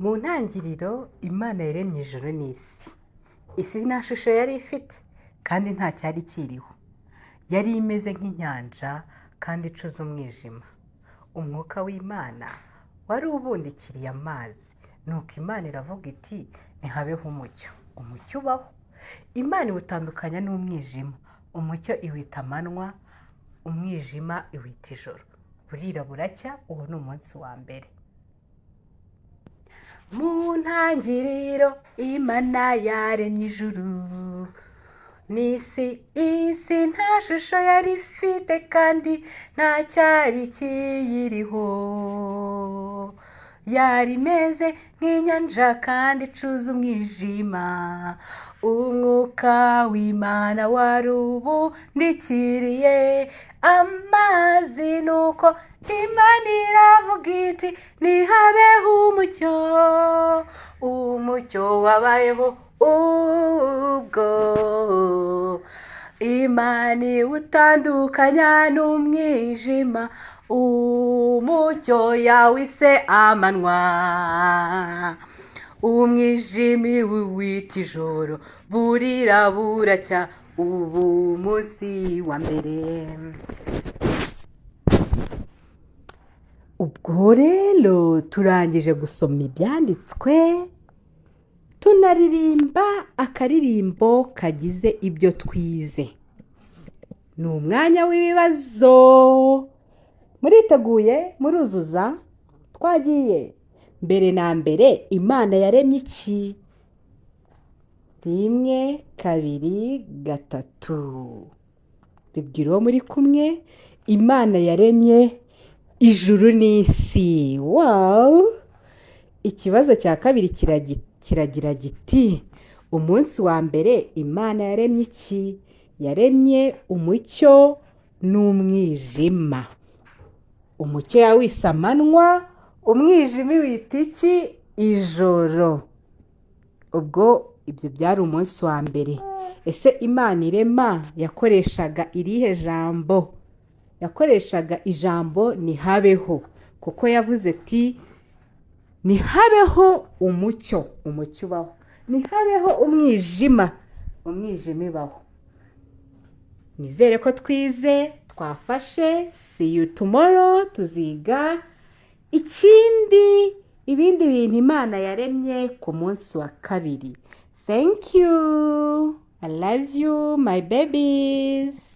Mu ntangiriro Imana yaremye ijuru n'isi. Isi nta shusho yari ifite kandi nta cyari kiriho. Yari imeze nk'inyanja kandi icuze umwijima. Umwuka w'Imana wari ubundikiriye amazi. Nuko Imana iravuga iti ntihabeho umucyo. Umucyo ubaho. Imana iwutandukanya n'umwijima. Umucyo iwita amanywa, umwijima iwita ijoro. Burira buracya, uwo ni umunsi wa mbere. Mu ntangiriro Imana yaremye ijuru n'isi. Isi nta shusho yari ifite kandi nta cyari kiyiriho. Yari imeze nk'inyanja kandi icuze umwijima. Umwuka w'Imana wari ubundikiriye amazi. Nuko Imana iravuga iti ntihabeho umucyo. Umucyo wabayeho ubwo Imana iwutandukanya n'umwijima. Umucyo yawise amanywa, umwijima iwita ijoro. Burira buracya, ubu munsi wa mbere. Ubwo rero turangije gusoma ibyanditswe, tunaririmba akaririmbo kagize ibyo twize. Ni umwanya w'ibibazo. Muriteguye? Muruzuza? Twagiye. Mbere na mbere Imana yaremye iki? 1, 2, 3. Bibwira uwo muri kumwe. Imana yaremye ijuru n'isi. Wow! Ikibazo cya kabiri kiragira giti umunsi wa mbere Imana yaremye iki? Yaremye umucyo n'umwijima. Umucyo yawise amanywa, umwijima wita iki? Ijoro. Ubwo ibyo byari umunsi wa mbere. Ese Imana irema yakoreshaga irihe jambo? Yakoreshaga ijambo ntihabeho, kuko yavuze ati ntihabeho umucyo. Umucyo ubaho. Ntihabeho umwijima. Umwijima ibaho. Nizere ko twize, twafashe. See you tomorrow. Tuziga ibindi bintu Imana yaremye ku munsi wa kabiri. Thank you. I love you, my babies.